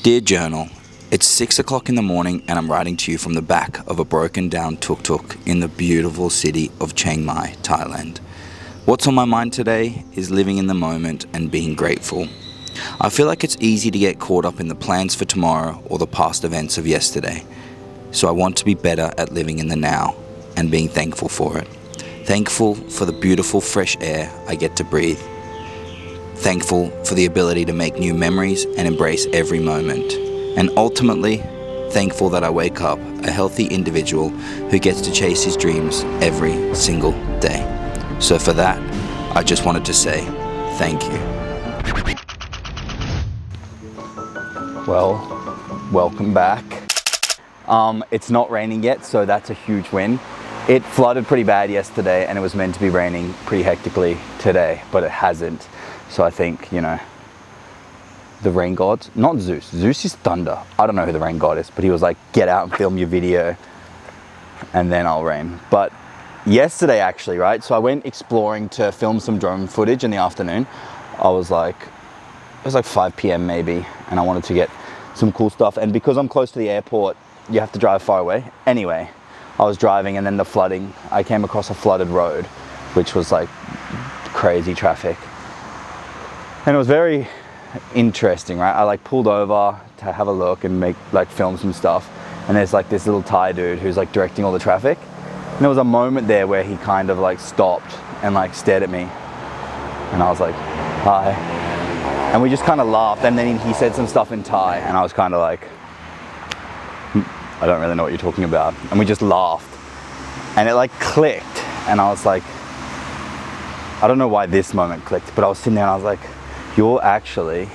Dear Journal, it's 6 o'clock in the morning and I'm writing to you from the back of a broken down tuk-tuk in the beautiful city of Chiang Mai, Thailand. What's on my mind today is living in the moment and being grateful. I feel like it's easy to get caught up in the plans for tomorrow or the past events of yesterday. So I want to be better at living in the now and being thankful for it. Thankful for the beautiful fresh air I get to breathe. Thankful for the ability to make new memories and embrace every moment. And ultimately, thankful that I wake up a healthy individual who gets to chase his dreams every single day. So for that, I just wanted to say thank you. Well, welcome back. It's not raining yet, so that's a huge win. It flooded pretty bad yesterday and it was meant to be raining pretty hectically today, but it hasn't. So I think, the rain god, not Zeus. Zeus is thunder. I don't know who the rain god is, but he was like, get out and film your video and then I'll rain. But yesterday actually, right? So I went exploring to film some drone footage in the afternoon. It was like 5 p.m. maybe, and I wanted to get some cool stuff. And because I'm close to the airport, you have to drive far away. Anyway, I was driving and then the flooding, I came across a flooded road, which was like crazy traffic. And it was very interesting, right? I pulled over to have a look and film some stuff. And there's this little Thai dude who's directing all the traffic. And there was a moment there where he kind of stopped and stared at me. And I was like, hi. And we just kind of laughed. And then he said some stuff in Thai. And I was kind of like, I don't really know what you're talking about. And we just laughed. And it clicked. And I was like, I don't know why this moment clicked, but I was sitting there and I was like, you're actually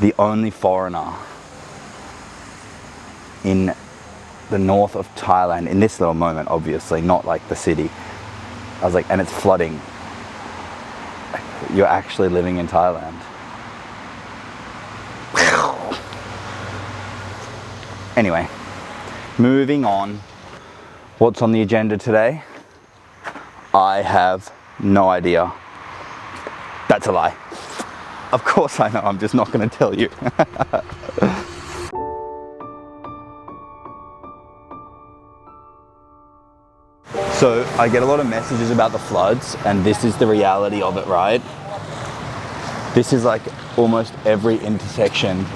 the only foreigner in the north of Thailand, in this little moment, obviously, not the city. I was like, and it's flooding. You're actually living in Thailand. Anyway, moving on. What's on the agenda today? I have no idea. That's a lie. Of course I know, I'm just not going to tell you. So I get a lot of messages about the floods, and this is the reality of it, right? This is almost every intersection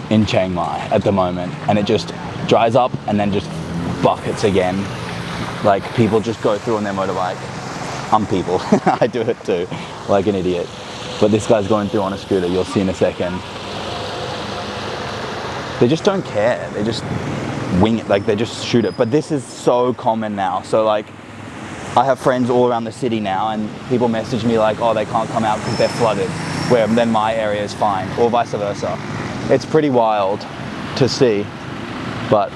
in Chiang Mai at the moment, and it just dries up and then just buckets again. People just go through on their motorbike. I'm people. I do it too, like an idiot. But this guy's going through on a scooter, you'll see in a second. They just don't care. They just wing it, they just shoot it. But this is so common now. So I have friends all around the city now, and people message me oh, they can't come out because they're flooded, where then my area is fine, or vice versa. It's pretty wild to see, but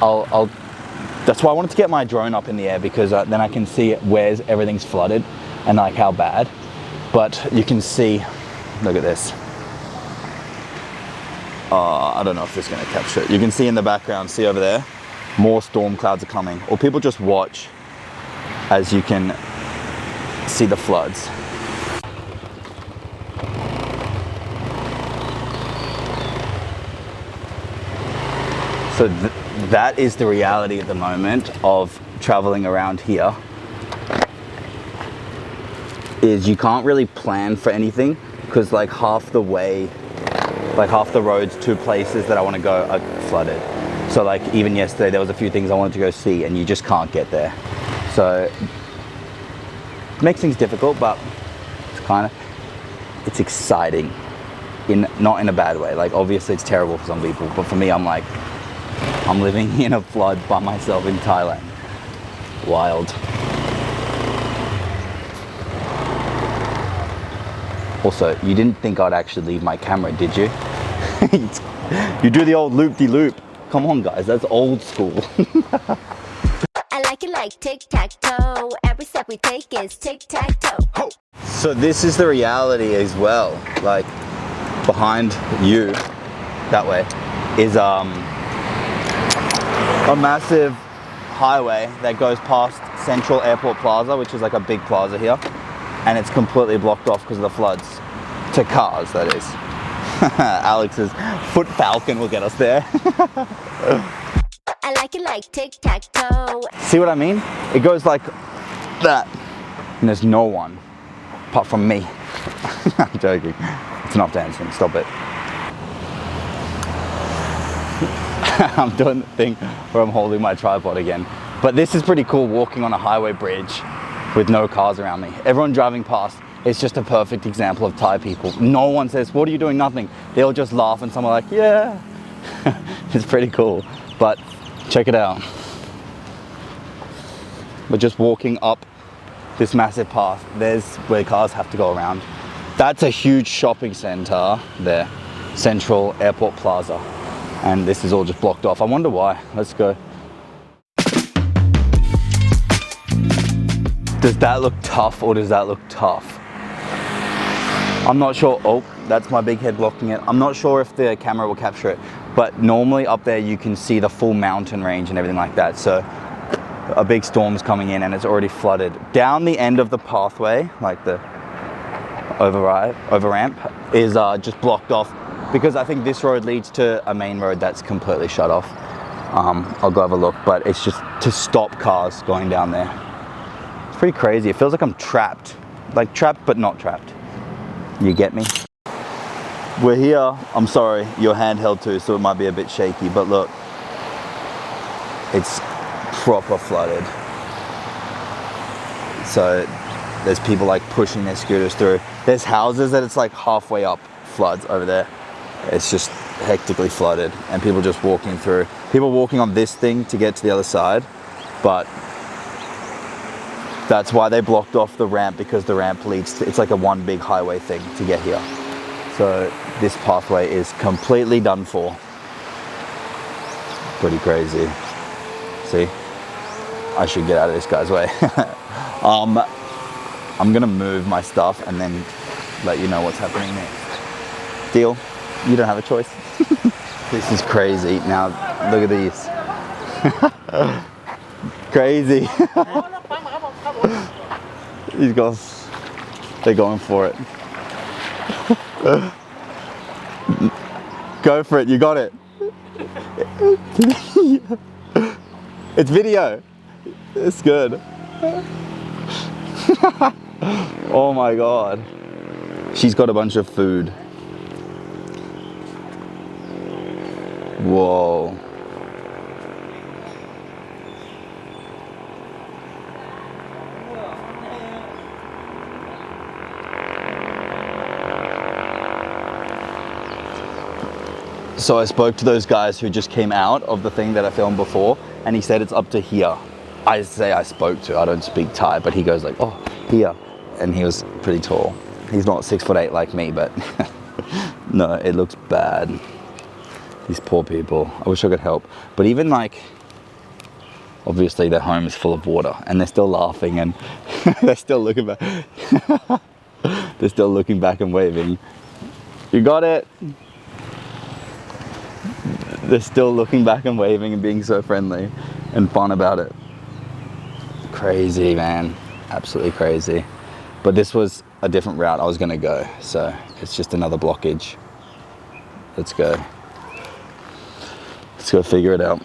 that's why I wanted to get my drone up in the air, because then I can see where everything's flooded and how bad. But you can see, look at this. I don't know if this is going to capture it. You can see in the background, see over there, more storm clouds are coming. Or people just watch as you can see the floods. So that is the reality at the moment of traveling around here. Is you can't really plan for anything, because half the way, half the roads to places that I want to go are flooded. So even yesterday there was a few things I wanted to go see and you just can't get there. So it makes things difficult, but it's exciting, not in a bad way. Obviously it's terrible for some people, but for me I'm living in a flood by myself in Thailand. Wild. Also, you didn't think I'd actually leave my camera, did you? You do the old loop-de-loop. Come on, guys, that's old school. I like it like tic-tac-toe. Every step we take is tic-tac-toe. So this is the reality as well. Behind you, that way, is a massive highway that goes past Central Airport Plaza, which is a big plaza here. And it's completely blocked off because of the floods. To cars, that is. Alex's foot falcon will get us there. I like it like tic-tac-toe. See what I mean? It goes like that, and there's no one apart from me. I'm joking. It's not dancing. Stop it. I'm doing the thing where I'm holding my tripod again. But this is pretty cool, walking on a highway bridge with no cars around me. Everyone driving past. It's just a perfect example of Thai people. No one says, "What are you doing?" Nothing. They'll just laugh and someone like, "Yeah." It's pretty cool. But check it out. We're just walking up this massive path. There's where cars have to go around. That's a huge shopping center there. Central Airport Plaza. And this is all just blocked off. I wonder why. Let's go. Does that look tough or does that look tough? I'm not sure. Oh, that's my big head blocking it. I'm not sure if the camera will capture it, but normally up there you can see the full mountain range and everything like that. So a big storm's coming in and it's already flooded. Down the end of the pathway, like the over ramp, is just blocked off because I think this road leads to a main road that's completely shut off. I'll go have a look, but it's just to stop cars going down there. It's pretty crazy. It feels like I'm trapped. Like trapped, but not trapped. You get me? We're here. I'm sorry, you're handheld too, so it might be a bit shaky, but look, it's proper flooded. So there's people like pushing their scooters through. There's houses that it's like halfway up floods over there. It's just hectically flooded and people just walking through. People walking on this thing to get to the other side, but that's why they blocked off the ramp, because the ramp leads to, it's like a one big highway thing to get here. So this pathway is completely done for. Pretty crazy. See? I should get out of this guy's way. I'm gonna move my stuff and then let you know what's happening next. Deal? You don't have a choice. This is crazy. Now, look at these. Crazy. These guys, they're going for it. Go for it, you got it. It's video. It's good. Oh my God. She's got a bunch of food. Whoa. So I spoke to those guys who just came out of the thing that I filmed before, and he said it's up to here. I say I spoke to, I don't speak Thai, but he goes like, oh, here. And he was pretty tall. He's not 6'8" like me, but no, it looks bad. These poor people. I wish I could help. But even like, obviously their home is full of water and they're still laughing and they're still looking back. They're still looking back and waving. You got it. They're still looking back and waving and being so friendly and fun about it. Crazy, man. Absolutely crazy. But this was a different route I was gonna go, so it's just another blockage. Let's go. Let's go figure it out.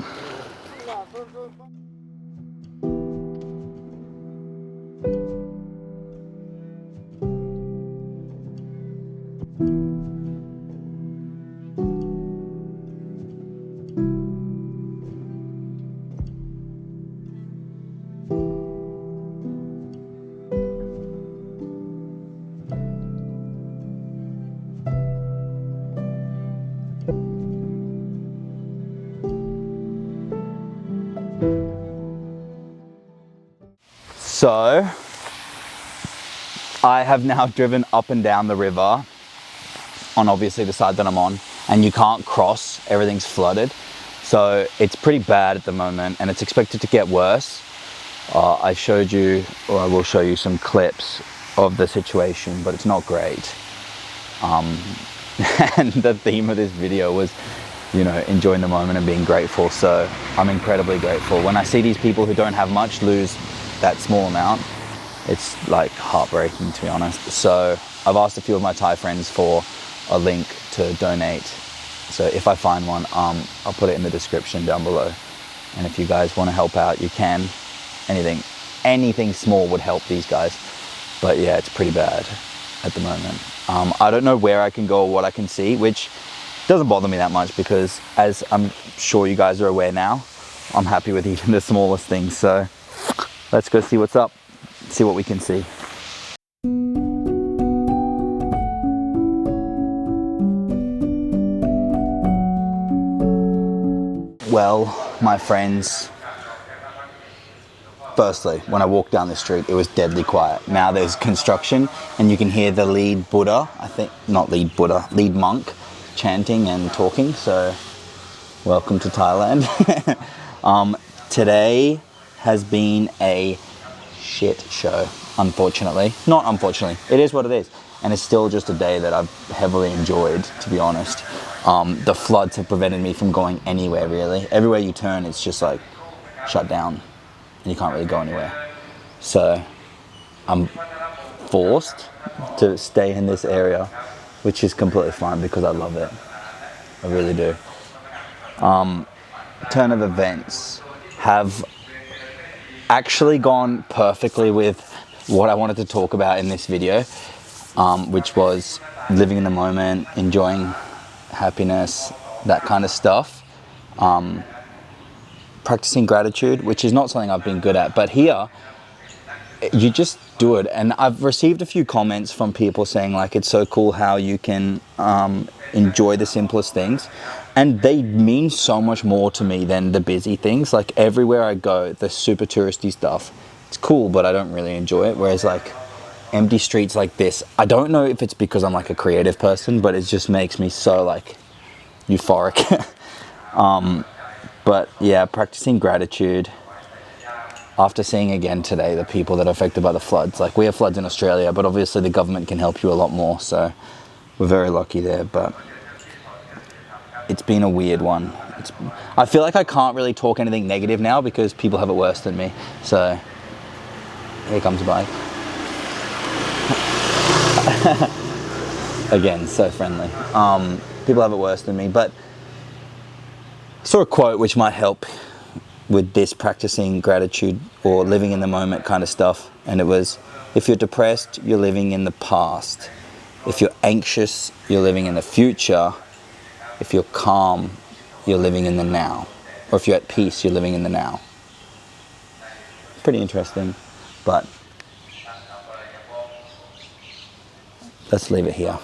So, I have now driven up and down the river on obviously the side that I'm on, and you can't cross, everything's flooded. So it's pretty bad at the moment and it's expected to get worse. I showed you, or I will show you some clips of the situation, but it's not great. And the theme of this video was, you know, enjoying the moment and being grateful. So I'm incredibly grateful. When I see these people who don't have much lose that small amount, it's like heartbreaking, to be honest. So I've asked a few of my Thai friends for a link to donate. So if I find one, I'll put it in the description down below. And if you guys want to help out, you can. Anything small would help these guys. But yeah, it's pretty bad at the moment. I don't know where I can go or what I can see, which doesn't bother me that much because, as I'm sure you guys are aware now, I'm happy with even the smallest things. So let's go see what's up, see what we can see. Well, my friends, firstly, when I walked down the street, it was deadly quiet. Now there's construction and you can hear the lead Buddha, lead monk chanting and talking. So welcome to Thailand. Today has been a shit show, unfortunately. Not unfortunately, it is what it is. And it's still just a day that I've heavily enjoyed, to be honest. The floods have prevented me from going anywhere, really. Everywhere you turn, it's just like shut down and you can't really go anywhere. So I'm forced to stay in this area, which is completely fine because I love it. I really do. Turn of events have actually gone perfectly with what I wanted to talk about in this video, which was living in the moment, enjoying happiness, that kind of stuff. Practicing gratitude, which is not something I've been good at, but here you just do it. And I've received a few comments from people saying like it's so cool how you can enjoy the simplest things, and they mean so much more to me than the busy things. Like everywhere I go, the super touristy stuff, it's cool, but I don't really enjoy it. Whereas like empty streets like this, I don't know if it's because I'm like a creative person, but it just makes me so like euphoric. But yeah, practicing gratitude. After seeing again today the people that are affected by the floods, like we have floods in Australia, but obviously the government can help you a lot more, so we're very lucky there. But it's been a weird one. I feel like I can't really talk anything negative now because people have it worse than me. So here comes a bike. Again, so friendly. People have it worse than me, but I saw a quote which might help with this practicing gratitude or living in the moment kind of stuff. And it was, if you're depressed, you're living in the past. If you're anxious, you're living in the future. If you're calm, you're living in the now. Or if you're at peace, you're living in the now. Pretty interesting, but let's leave it here.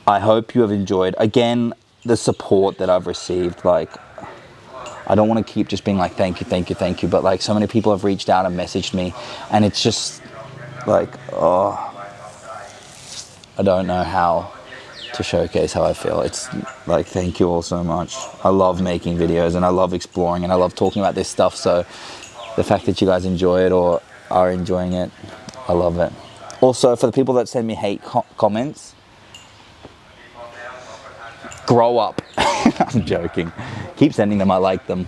I hope you have enjoyed, again, the support that I've received. Like, I don't want to keep just being like, thank you, but like so many people have reached out and messaged me, and it's just like, oh, I don't know how to showcase how I feel. It's like, thank you all so much. I love making videos and I love exploring and I love talking about this stuff. So the fact that you guys enjoy it or are enjoying it, I love it. Also, for the people that send me hate comments, grow up. I'm joking. Keep sending them, I like them.